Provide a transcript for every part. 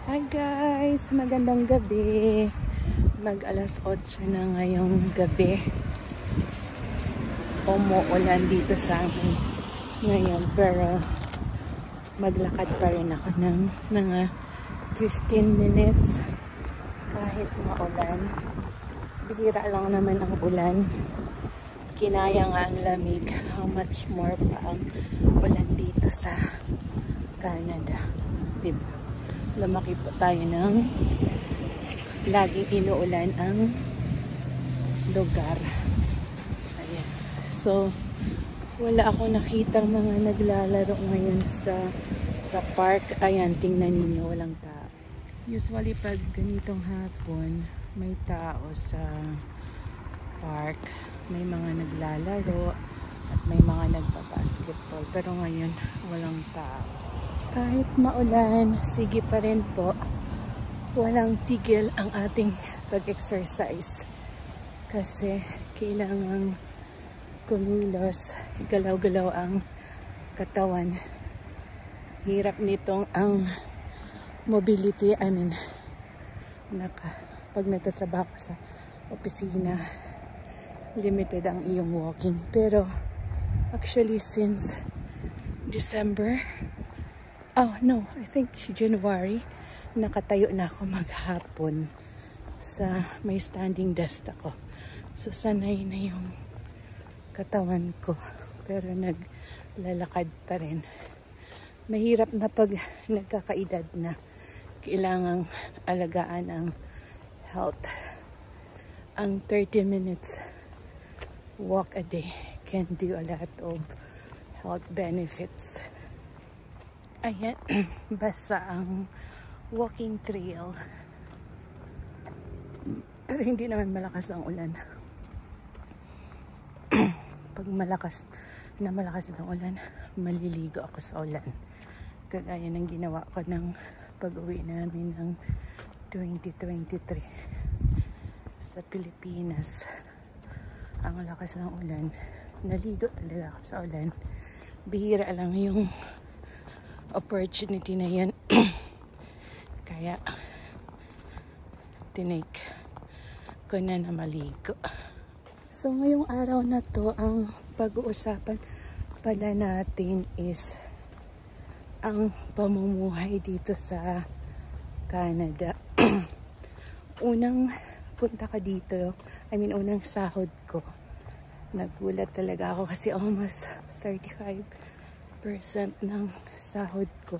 Hi guys! Magandang gabi. Mag alas 8 na ngayong gabi. Umuulan dito sa amin ngayon, pero maglakad pa rin ako ng mga 15 minutes kahit maulan. Bihira lang naman ang ulan. Kinaya nga ang lamig. How much more pa ang ulan dito sa Canada, diba? Lumaki po tayo ng laging inuulan ang lugar. Ayan. So, wala akong nakitang mga naglalaro ngayon sa park. Ayan, tingnan ninyo, walang tao. Usually, pag ganitong hapon, may tao sa park. May mga naglalaro at may mga nagpa-basketball. Pero ngayon, walang tao. Kahit maulan, sige pa rin po. Walang tigil ang ating pag-exercise. Kasi kailangang kumilos, galaw-galaw ang katawan. Hirap nitong ang mobility. I mean, pag nagtatrabaho ka sa opisina, limited ang iyong walking. Pero actually since December, I think January, nakatayo na ako maghapon sa may standing desk ako. So sanay na yung katawan ko, pero naglalakad pa rin. Mahirap na pag nagkakaedad na, kailangang alagaan ang health. Ang 30 minutes walk a day can do a lot of health benefits. Ayan, basa ang walking trail. Pero hindi naman malakas ang ulan. Pag malakas ang ulan, maliligo ako sa ulan. Kagaya ng ginawa ko ng pag-uwi namin ng 2023 sa Pilipinas. Ang lakas ng ulan, naligo talaga ako sa ulan. Bihira lang yung opportunity na yan. Kaya tinake ko na maligo. So ngayong araw na to, ang pag-uusapan pala natin is ang pamumuhay dito sa Canada. Unang punta ka dito, unang sahod ko, nagulat talaga ako kasi almost 35% ng sahod ko,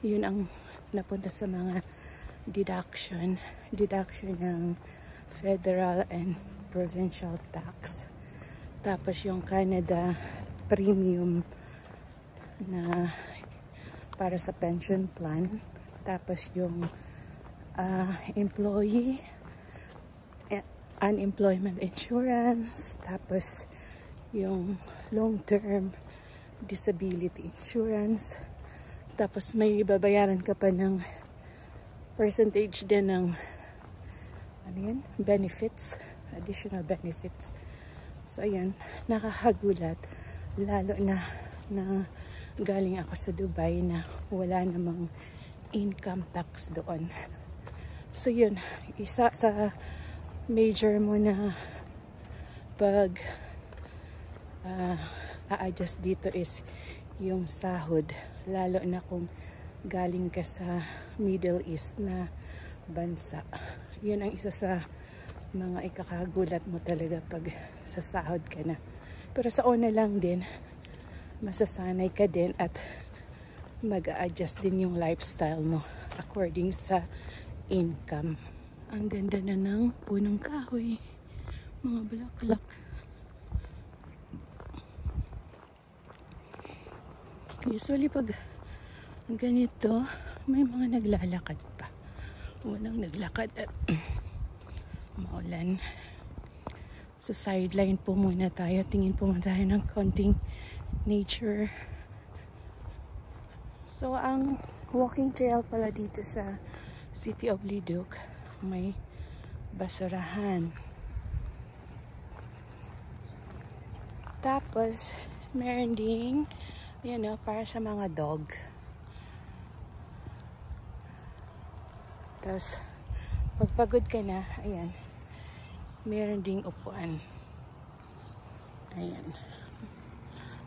yun ang napunta sa mga deduction ng federal and provincial tax. Tapos yung Canada premium na para sa pension plan. Tapos yung employee unemployment insurance. Tapos yung long-term disability insurance. Tapos may babayaran ka pa ng percentage din ng benefits, additional benefits. So ayan, nakakagulat, lalo na galing ako sa Dubai na wala namang income tax doon. So yun, isa sa major mo na pag a-adjust dito is yung sahod, lalo na kung galing ka sa Middle East na bansa. Yun ang isa sa mga ikakagulat mo talaga pag sasahod ka na. Pero sa una lang din, masasanay ka din at mag-a-adjust din yung lifestyle mo according sa income. Ang ganda na ng punong kahoy, mga bulaklak. Usually pag ganito, may mga naglalakad pa. Walang naglakad at maulan. So sideline po muna tayo. Tingin po muna tayo ng konting nature. So ang walking trail pala dito sa City of Leduc, may basurahan. Tapos meron ding para sa mga dog. Tapos, pag pagod ka na, ayan, meron ding upuan. Ayan.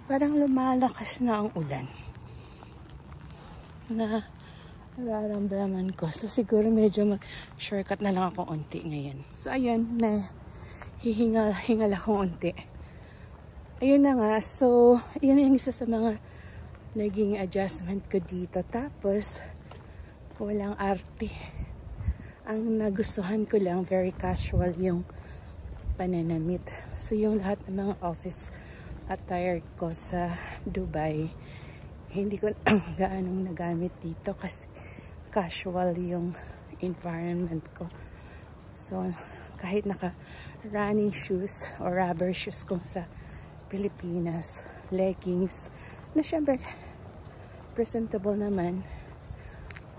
Parang lumalakas na ang ulan na nararamdaman ko. So, siguro medyo mag-shortcut na lang ako unti ngayon. So, ayan, na hihingal ako unti. Ayun na nga. So, yun yung isa sa mga naging adjustment ko dito. Tapos, walang arte. Ang nagustuhan ko lang, very casual yung pananamit. So, yung lahat ng mga office attire ko sa Dubai, hindi ko gaanong nagamit dito kasi casual yung environment ko. So, kahit naka running shoes or rubber shoes kung sa Pilipinas, leggings, na syempre presentable naman,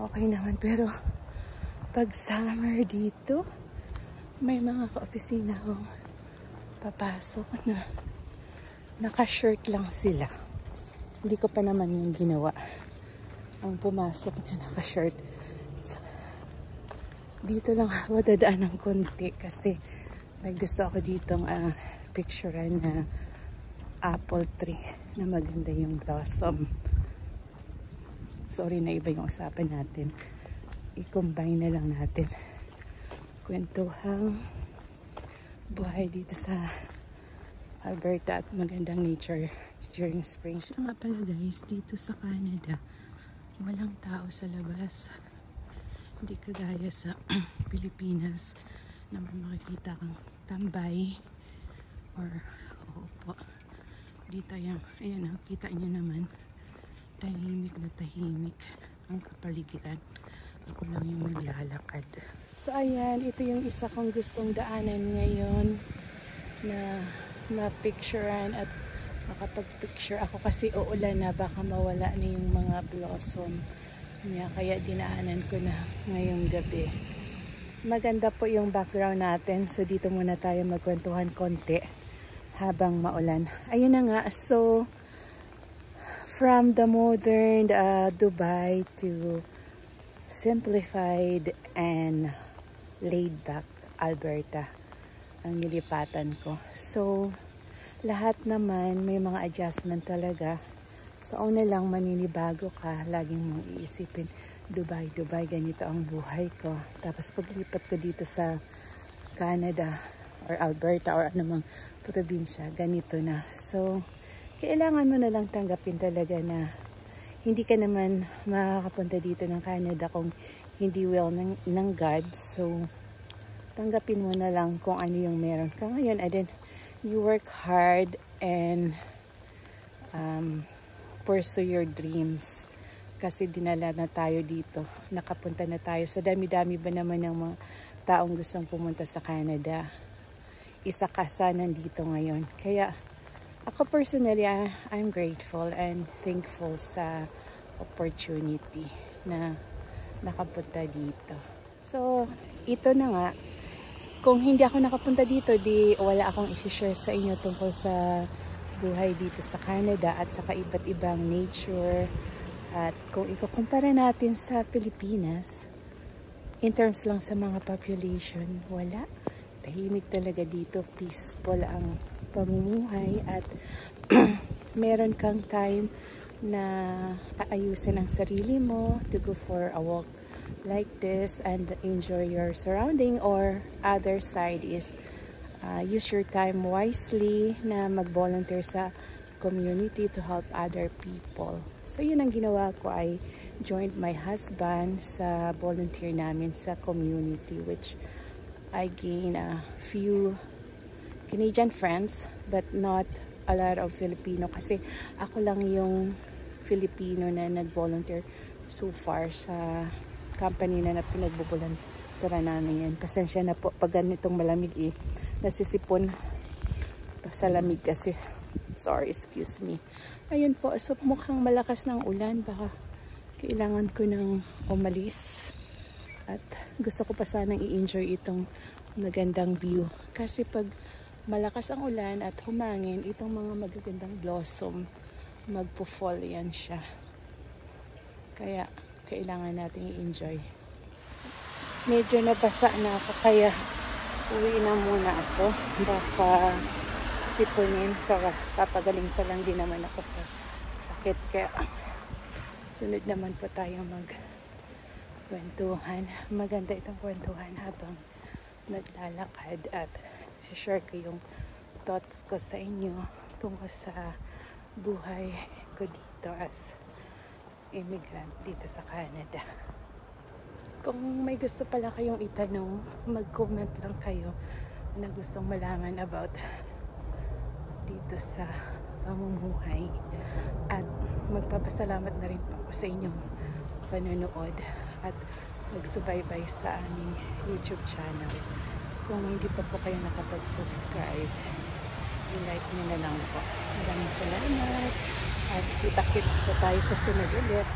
okay naman. Pero pag summer dito, may mga ka-opisina akong papasok na naka-shirt lang sila. Hindi ko pa naman yung ginawa. Ang pumasok na naka-shirt. So, dito lang ako dadaan ng konti kasi may gusto ako ditong picturean na apple tree na maganda yung blossom. Sorry na iba yung usapan natin. I-combine na lang natin. Kwentuhang buhay dito sa Alberta at magandang nature during spring. Siya nga pala guys, dito sa Canada, walang tao sa labas. Hindi kagaya sa Pilipinas na makikita kang tambay or uupo. Dito yan, ayan o, kita nyo naman, tahimik na tahimik ang kapaligiran. Ako lang yung naglalakad. So ayan, ito yung isa kong gustong daanan ngayon na mapicturean at makapag-picture ako kasi uulan na, baka mawala na yung mga blossom niya, kaya dinaanan ko na ngayong gabi. Maganda po yung background natin, so dito muna tayo magkwentuhan konti habang maulan. Ayun na nga, so from the modern Dubai to simplified and laid back Alberta ang nilipatan ko. So lahat naman may mga adjustment talaga. So una lang, maninibago ka, laging mong iisipin, Dubai, ganito ang buhay ko. Tapos paglipat ko dito sa Canada or Alberta or anumang probinsya, ganito na. So kailangan mo na lang tanggapin talaga na hindi ka naman makakapunta dito ng Canada kung hindi will ng God. So tanggapin mo na lang kung ano yung meron ka ngayon, and then you work hard and pursue your dreams. Kasi dinala na tayo dito, nakapunta na tayo. Sa dami-dami ba naman ng mga taong gustong pumunta sa Canada, isa ka sa nandito ngayon. Kaya ako personally, I'm grateful and thankful sa opportunity na nakapunta dito. So ito na nga, kung hindi ako nakapunta dito, di wala akong i-share sa inyo tungkol sa buhay dito sa Canada at sa iba't ibang nature. At kung ikukumpara natin sa Pilipinas, in terms lang sa mga population, wala. Tahimik talaga dito, peaceful ang pamumuhay at meron kang time na aayusin ang sarili mo, to go for a walk like this and enjoy your surrounding. Or other side is use your time wisely na mag-volunteer sa community to help other people. So yun ang ginawa ko, I joined my husband sa volunteer namin sa community, which I gained a few Canadian friends but not a lot of Filipino, kasi ako lang yung Filipino na nag-volunteer so far sa company na pinagbubulan namin yan. Pasensya na po pag ganitong malamig nasisipon sa lamig kasi. Sorry, excuse me. Ayun po, so mukhang malakas ng ulan, baka kailangan ko nang umalis. At gusto ko pa sanang i-enjoy itong magandang view. Kasi pag malakas ang ulan at humangin, itong mga magagandang blossom, magpo-fall yan siya. Kaya kailangan natin i-enjoy. medyo nabasa na ako kaya uwi na muna ako. Baka sipunin. Papagaling pa lang din naman ako sa sakit. Kaya sunod naman po tayo magkwentuhan. Maganda itong kwentuhan habang naglalakad at share ko yung thoughts ko sa inyo tungkol sa buhay ko dito as immigrant dito sa Canada. Kung may gusto pala kayong itanong, mag-comment lang kayo na gustong malaman about dito sa pamumuhay. At magpapasalamat na rin po ako sa inyong panonood at magsubaybay sa aming YouTube channel. Kung hindi pa po kayo nakapag-subscribe, i-like nyo na lang po. Maraming salamat at kita-kits po tayo sa sunod ulit.